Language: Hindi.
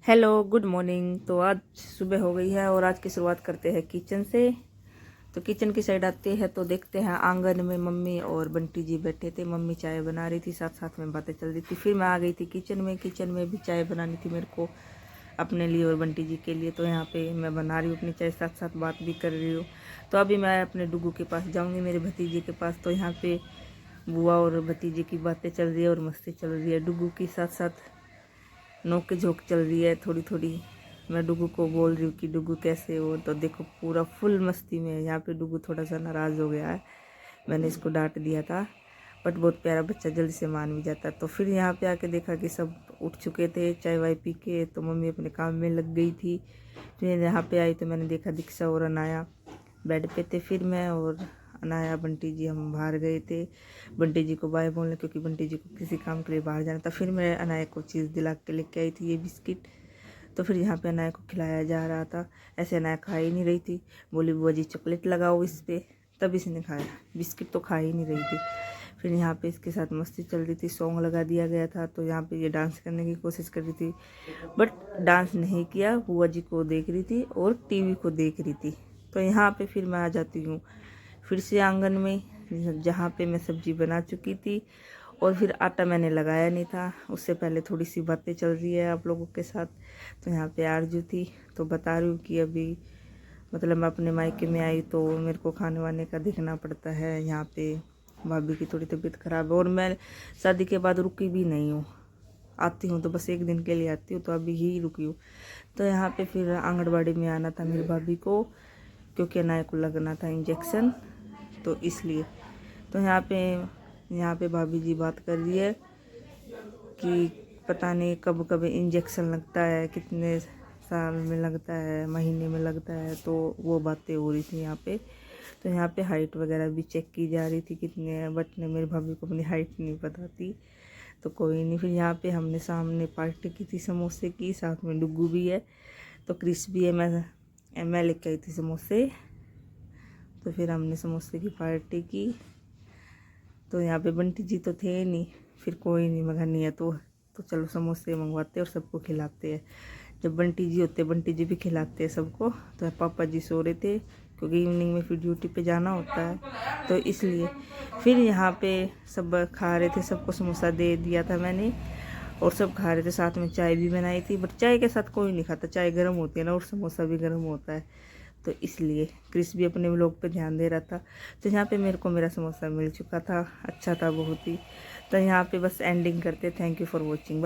Hello good morning. तो आज सुबह हो गई है और आज की शुरुआत करते हैं किचन से। तो किचन की साइड आते हैं तो देखते हैं आंगन में मम्मी और बंटी जी बैठे थे। मम्मी चाय बना रही थी, साथ साथ में बातें चल रही थी। फिर मैं आ गई थी किचन में। किचन में भी चाय बनानी थी मेरे को अपने लिए और बंटी जी के लिए। तो यहाँ पे मैं बना रही हूँ अपनी चाय, साथ साथ बात भी कर रही हूँ। तो अभी मैं अपने डुगू के पास जाऊँगी, मेरे भतीजे के पास। तो यहाँ पे बुआ और भतीजे की बातें चल रही है और मस्ती चल रही है। डुगू के साथ साथ नोक झोंक चल रही है थोड़ी थोड़ी। मैं डुगू को बोल रही हूँ कि डुगू कैसे हो, तो देखो पूरा फुल मस्ती में है। यहाँ पे डुगू थोड़ा सा नाराज़ हो गया है, मैंने इसको डांट दिया था। बट बहुत प्यारा बच्चा, जल्दी से मान भी जाता है। तो फिर यहाँ पे आके देखा कि सब उठ चुके थे चाय वाय पी के। तो मम्मी अपने काम में लग गई थी। फिर यहाँ पे आई तो मैंने देखा दीक्षा और अनाया बेड पे थे। फिर मैं और अनाया बंटी जी हम बाहर गए थे बंटी जी को बाय बोलने, क्योंकि बंटी जी को किसी काम के लिए बाहर जाना था। फिर मैं अनाया को चीज़ दिला के लेके आई थी, ये बिस्किट। तो फिर यहाँ पे अनाया को खिलाया जा रहा था। ऐसे अनाया खा ही नहीं रही थी, बोली बुआ जी चॉकलेट लगाओ इस पर, तब इसने खाया। बिस्किट तो खा ही नहीं रही थी। फिर यहाँ पे इसके साथ मस्ती चल रही थी, सॉन्ग लगा दिया गया था। तो यहाँ पे ये डांस करने की कोशिश कर रही थी, बट डांस नहीं किया। बुआ जी को देख रही थी और टीवी को देख रही थी। तो यहाँ पे फिर मैं आ जाती हूँ फिर से आंगन में, जहाँ पे मैं सब्जी बना चुकी थी। और फिर आटा मैंने लगाया नहीं था, उससे पहले थोड़ी सी बातें चल रही है आप लोगों के साथ। तो यहाँ पे आरजू थी, तो बता रही हूँ कि अभी मतलब मैं अपने मायके में आई तो मेरे को खाने वाने का देखना पड़ता है। यहाँ पे भाभी की थोड़ी तबीयत ख़राब है और मैं शादी के बाद रुकी भी नहीं हूँ। आती हूँ तो बस एक दिन के लिए आती हूँ, तो अभी ही रुकी हूँ। तो यहाँ पे फिर आंगनबाड़ी में आना था मेरी भाभी को, क्योंकि अनाया को लगना था इंजेक्शन, तो इसलिए। तो यहाँ पे भाभी जी बात कर रही है कि पता नहीं कब कब इंजेक्शन लगता है, कितने साल में लगता है, महीने में लगता है। तो वो बातें हो रही थी यहाँ पे। तो यहाँ पे हाइट वगैरह भी चेक की जा रही थी कितने है, बट ने मेरी भाभी को अपनी हाइट नहीं पता थी। तो कोई नहीं। फिर यहाँ पे हमने सामने पार्टी की थी समोसे की, साथ में डुग्गू भी है तो क्रिस भी है। मैं लेके आई थी समोसे, तो फिर हमने समोसे की पार्टी की। तो यहाँ पे बंटी जी तो थे नहीं, फिर कोई नहीं, मगर नहीं है तो चलो समोसे मंगवाते और सबको खिलाते हैं। जब बंटी जी होते बंटी जी भी खिलाते हैं सबको। तो पापा जी सो रहे थे, क्योंकि इवनिंग में फिर ड्यूटी पे जाना होता है, तो इसलिए। फिर यहाँ पे सब खा रहे थे, सबको समोसा दे दिया था मैंने और सब खा रहे थे। साथ में चाय भी बनाई थी, बट चाय के साथ कोई नहीं खाता, चाय गर्म होती है ना और समोसा भी गर्म होता है, तो इसलिए। क्रिस भी अपने व्लॉग पे ध्यान दे रहा था। तो यहाँ पे मेरे को मेरा समोसा मिल चुका था, अच्छा था बहुत ही। तो यहाँ पे बस एंडिंग करते। Thank you for watching.